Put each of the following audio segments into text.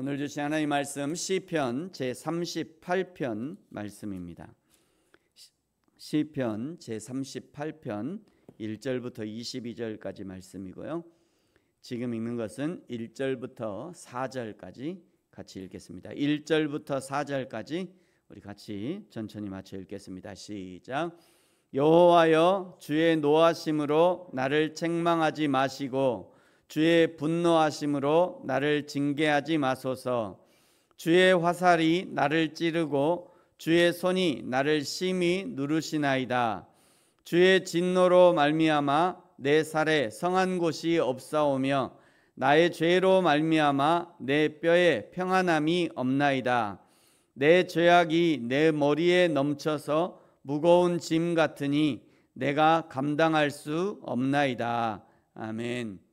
오늘 주신 하나님의 말씀 시편 제38편 말씀입니다. 시편 제38편 1절부터 22절까지 말씀이고요. 지금 읽는 것은 1절부터 4절까지 같이 읽겠습니다. 1절부터 4절까지 우리 같이 천천히 맞춰 읽겠습니다. 시작. 여호와여, 주의 노하심으로 나를 책망하지 마시고 주의 분노하심으로 나를 징계하지 마소서. 주의 화살이 나를 찌르고 주의 손이 나를 심히 누르시나이다. 주의 진노로 말미암아 내 살에 성한 곳이 없사오며 나의 죄로 말미암아 내 뼈에 평안함이 없나이다. 내 죄악이 내 머리에 넘쳐서 무거운 짐 같으니 내가 감당할 수 없나이다. 아멘.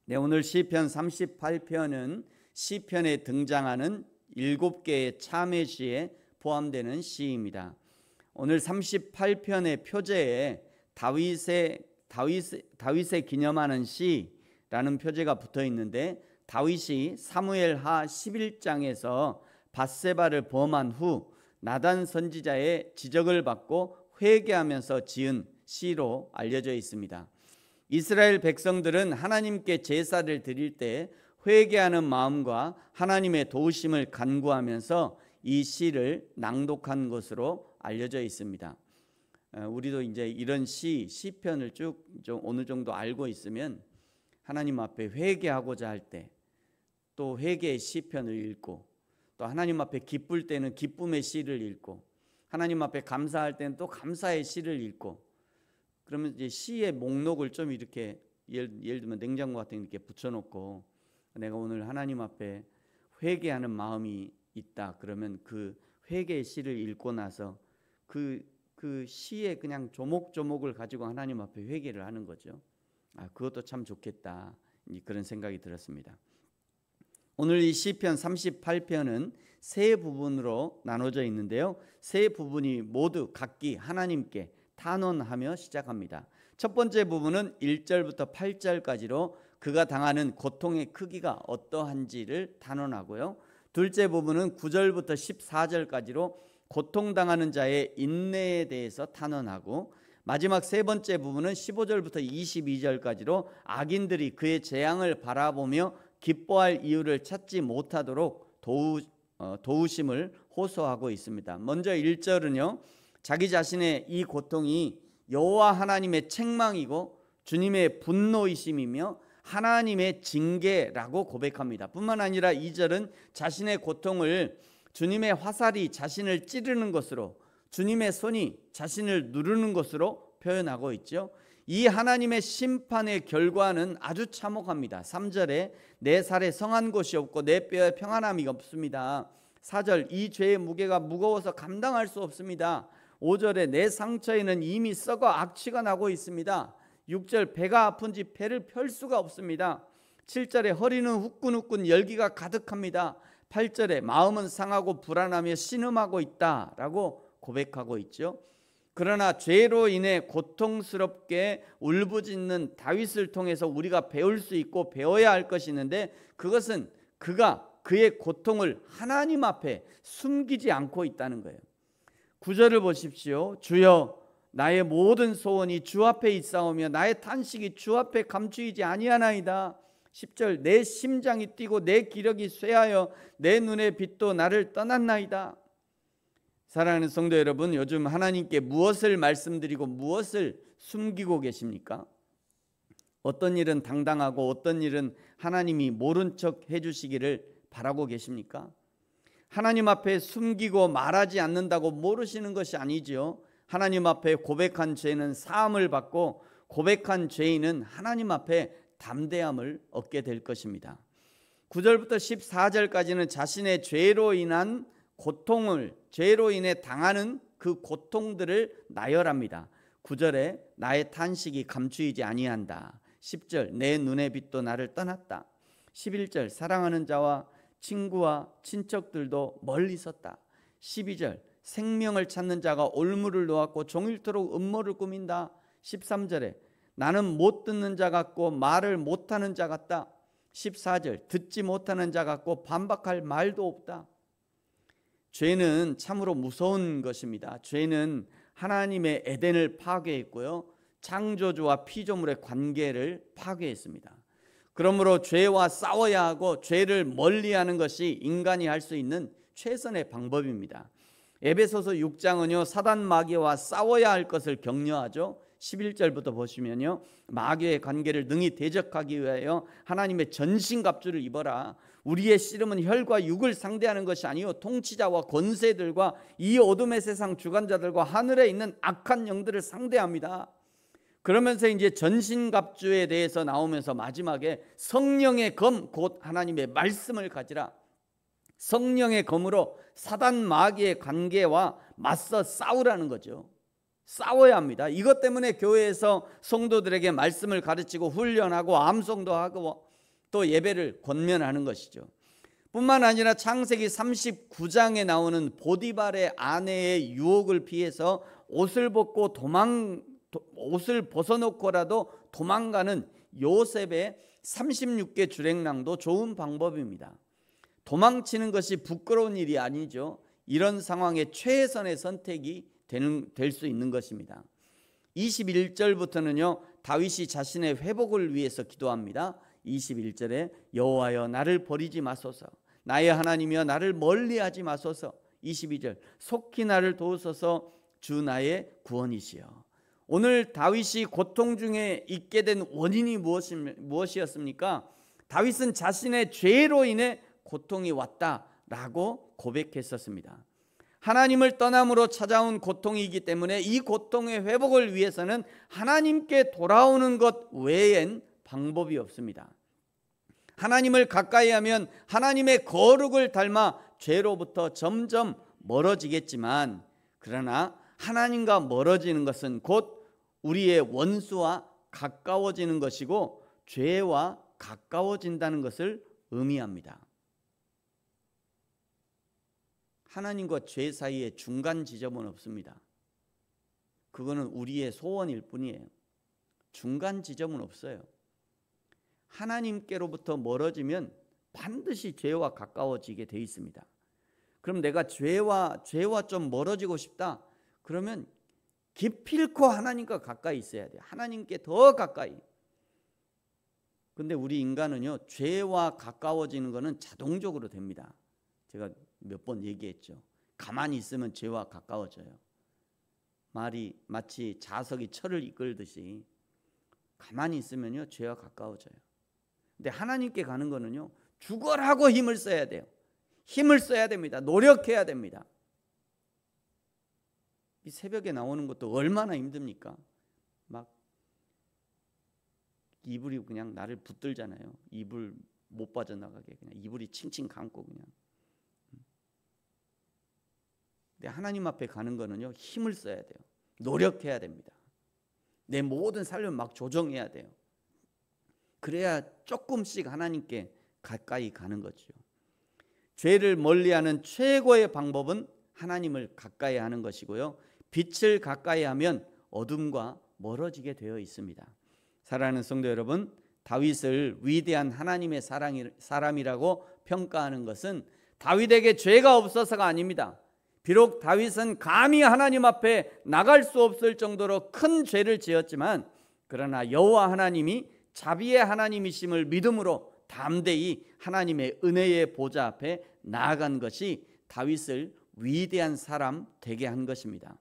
네, 오늘 시편 38편은 시편에 등장하는 7개의 참회 시에 포함되는 시입니다. 오늘 38편의 표제에 다윗의 기념하는 시라는 표제가 붙어 있는데, 다윗이 사무엘하 11장에서 밧세바를 범한 후 나단 선지자의 지적을 받고 회개하면서 지은 시로 알려져 있습니다. 이스라엘 백성들은 하나님께 제사를 드릴 때 회개하는 마음과 하나님의 도우심을 간구하면서 이 시를 낭독한 것으로 알려져 있습니다. 우리도 이제 이런 시편을 쭉 좀 어느 정도 알고 있으면 하나님 앞에 회개하고자 할 때 또 회개의 시편을 읽고, 또 하나님 앞에 기쁠 때는 기쁨의 시를 읽고, 하나님 앞에 감사할 때는 또 감사의 시를 읽고, 그러면 이제 시의 목록을 좀 이렇게 예를 들면 냉장고 같은 데 이렇게 붙여놓고, 내가 오늘 하나님 앞에 회개하는 마음이 있다 그러면 그 회개의 시를 읽고 나서 그 시의 그냥 조목조목을 가지고 하나님 앞에 회개를 하는 거죠. 그것도 참 좋겠다, 그런 생각이 들었습니다. 오늘 이 시편 38편은 세 부분으로 나눠져 있는데요, 세 부분이 모두 각기 하나님께 탄원하며 시작합니다. 첫 번째 부분은 1절부터 8절까지로 그가 당하는 고통의 크기가 어떠한지를 탄원하고요, 둘째 부분은 9절부터 14절까지로 고통당하는 자의 인내에 대해서 탄원하고, 마지막 세 번째 부분은 15절부터 22절까지로 악인들이 그의 재앙을 바라보며 기뻐할 이유를 찾지 못하도록 도우심을 호소하고 있습니다. 먼저 1절은요, 자기 자신의 이 고통이 여호와 하나님의 책망이고 주님의 분노이심이며 하나님의 징계라고 고백합니다. 뿐만 아니라 2절은 자신의 고통을 주님의 화살이 자신을 찌르는 것으로, 주님의 손이 자신을 누르는 것으로 표현하고 있죠. 이 하나님의 심판의 결과는 아주 참혹합니다. 3절에 내 살에 성한 곳이 없고 내 뼈에 평안함이 없습니다. 4절 이 죄의 무게가 무거워서 감당할 수 없습니다. 5절에 내 상처에는 이미 썩어 악취가 나고 있습니다. 6절 배가 아픈지 배를 펼 수가 없습니다. 7절에 허리는 후끈후끈 열기가 가득합니다. 8절에 마음은 상하고 불안하며 신음하고 있다라고 고백하고 있죠. 그러나 죄로 인해 고통스럽게 울부짖는 다윗을 통해서 우리가 배울 수 있고 배워야 할 것이 있는데, 그것은 그가 그의 고통을 하나님 앞에 숨기지 않고 있다는 거예요. 9절을 보십시오. 주여, 나의 모든 소원이 주 앞에 있사오며 나의 탄식이 주 앞에 감추이지 아니하나이다. 10절 내 심장이 뛰고 내 기력이 쇠하여 내 눈의 빛도 나를 떠났나이다. 사랑하는 성도 여러분, 요즘 하나님께 무엇을 말씀드리고 무엇을 숨기고 계십니까? 어떤 일은 당당하고 어떤 일은 하나님이 모른 척 해주시기를 바라고 계십니까? 하나님 앞에 숨기고 말하지 않는다고 모르시는 것이 아니죠. 하나님 앞에 고백한 죄는 사함을 받고 고백한 죄인은 하나님 앞에 담대함을 얻게 될 것입니다. 9절부터 14절까지는 자신의 죄로 인한 고통을, 죄로 인해 당하는 그 고통들을 나열합니다. 9절에 나의 탄식이 감추이지 아니한다. 10절 내 눈의 빛도 나를 떠났다. 11절 사랑하는 자와 친구와 친척들도 멀리 섰다. 12절 생명을 찾는 자가 올무를 놓았고 종일토록 음모를 꾸민다. 13절에 나는 못 듣는 자 같고 말을 못하는 자 같다. 14절 듣지 못하는 자 같고 반박할 말도 없다. 죄는 참으로 무서운 것입니다. 죄는 하나님의 에덴을 파괴했고요, 창조주와 피조물의 관계를 파괴했습니다. 그러므로 죄와 싸워야 하고 죄를 멀리하는 것이 인간이 할 수 있는 최선의 방법입니다. 에베소서 6장은요 사단 마귀와 싸워야 할 것을 격려하죠. 11절부터 보시면요, 마귀의 관계를 능히 대적하기 위하여 하나님의 전신갑주를 입어라. 우리의 씨름은 혈과 육을 상대하는 것이 아니요 통치자와 권세들과 이 어둠의 세상 주관자들과 하늘에 있는 악한 영들을 상대합니다. 그러면서 이제 전신갑주에 대해서 나오면서 마지막에 성령의 검 곧 하나님의 말씀을 가지라. 성령의 검으로 사단 마귀의 관계와 맞서 싸우라는 거죠. 싸워야 합니다. 이것 때문에 교회에서 성도들에게 말씀을 가르치고 훈련하고 암송도 하고 또 예배를 권면하는 것이죠. 뿐만 아니라 창세기 39장에 나오는 보디발의 아내의 유혹을 피해서 옷을 벗어놓고라도 도망가는 요셉의 36개 주랭랑도 좋은 방법입니다. 도망치는 것이 부끄러운 일이 아니죠. 이런 상황에 최선의 선택이 될 수 있는 것입니다. 21절부터는요 다윗이 자신의 회복을 위해서 기도합니다. 21절에 여호와여 나를 버리지 마소서, 나의 하나님이여 나를 멀리하지 마소서. 22절 속히 나를 도우소서, 주 나의 구원이시여. 오늘 다윗이 고통 중에 있게 된 원인이 무엇이었습니까? 다윗은 자신의 죄로 인해 고통이 왔다라고 고백했었습니다. 하나님을 떠남으로 찾아온 고통이기 때문에 이 고통의 회복을 위해서는 하나님께 돌아오는 것 외엔 방법이 없습니다. 하나님을 가까이 하면 하나님의 거룩을 닮아 죄로부터 점점 멀어지겠지만, 그러나 하나님과 멀어지는 것은 곧 우리의 원수와 가까워지는 것이고 죄와 가까워진다는 것을 의미합니다. 하나님과 죄 사이에 중간 지점은 없습니다. 그거는 우리의 소원일 뿐이에요. 중간 지점은 없어요. 하나님께로부터 멀어지면 반드시 죄와 가까워지게 돼 있습니다. 그럼 내가 죄와 좀 멀어지고 싶다. 그러면 기필코 하나님과 가까이 있어야 돼요. 하나님께 더 가까이. 근데 우리 인간은요 죄와 가까워지는 것은 자동적으로 됩니다. 제가 몇 번 얘기했죠. 가만히 있으면 죄와 가까워져요. 말이 마치 자석이 철을 이끌듯이 가만히 있으면요 죄와 가까워져요. 근데 하나님께 가는 거는요 죽어라고 힘을 써야 돼요. 힘을 써야 됩니다. 노력해야 됩니다. 이 새벽에 나오는 것도 얼마나 힘듭니까? 막 이불이 그냥 나를 붙들잖아요. 이불 못 빠져나가게 그냥 이불이 칭칭 감고 그냥. 근데 하나님 앞에 가는 거는요 힘을 써야 돼요. 노력해야 됩니다. 내 모든 삶을 막 조정해야 돼요. 그래야 조금씩 하나님께 가까이 가는 거죠. 죄를 멀리하는 최고의 방법은 하나님을 가까이 하는 것이고요, 빛을 가까이 하면 어둠과 멀어지게 되어 있습니다. 사랑하는 성도 여러분, 다윗을 위대한 하나님의 사람이라고 평가하는 것은 다윗에게 죄가 없어서가 아닙니다. 비록 다윗은 감히 하나님 앞에 나갈 수 없을 정도로 큰 죄를 지었지만, 그러나 여호와 하나님이 자비의 하나님이심을 믿음으로 담대히 하나님의 은혜의 보좌 앞에 나아간 것이 다윗을 위대한 사람 되게 한 것입니다.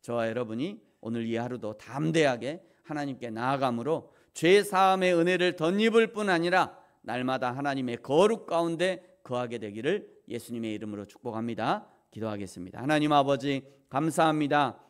저와 여러분이 오늘 이 하루도 담대하게 하나님께 나아감으로 죄 사함의 은혜를 덧입을 뿐 아니라 날마다 하나님의 거룩 가운데 거하게 되기를 예수님의 이름으로 축복합니다. 기도하겠습니다. 하나님 아버지 감사합니다.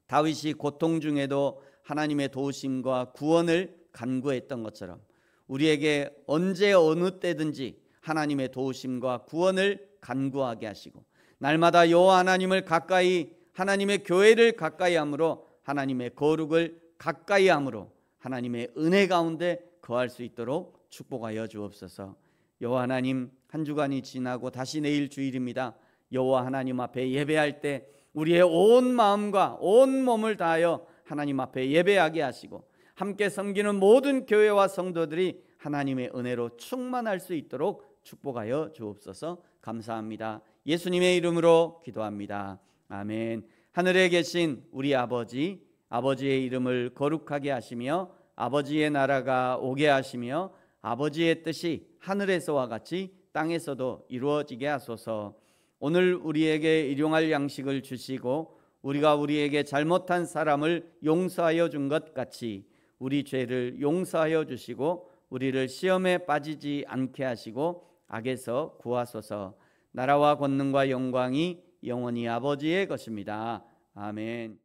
다윗이 고통 중에도 하나님의 도우심과 구원을 간구했던 것처럼 우리에게 언제 어느 때든지 하나님의 도우심과 구원을 간구하게 하시고 날마다 여호와 하나님을 가까이, 하나님의 교회를 가까이 함으로 하나님의 거룩을 가까이 함으로 하나님의 은혜 가운데 거할 수 있도록 축복하여 주옵소서. 여호와 하나님, 한 주간이 지나고 다시 내일 주일입니다. 여호와 하나님 앞에 예배할 때 우리의 온 마음과 온 몸을 다하여 하나님 앞에 예배하게 하시고 함께 섬기는 모든 교회와 성도들이 하나님의 은혜로 충만할 수 있도록 축복하여 주옵소서. 감사합니다. 예수님의 이름으로 기도합니다. 아멘. 하늘에 계신 우리 아버지, 아버지의 이름을 거룩하게 하시며 아버지의 나라가 오게 하시며 아버지의 뜻이 하늘에서와 같이 땅에서도 이루어지게 하소서. 오늘 우리에게 일용할 양식을 주시고 우리가 우리에게 잘못한 사람을 용서하여 준 것 같이 우리 죄를 용서하여 주시고 우리를 시험에 빠지지 않게 하시고 악에서 구하소서. 나라와 권능과 영광이 영원히 아버지의 것입니다. 아멘.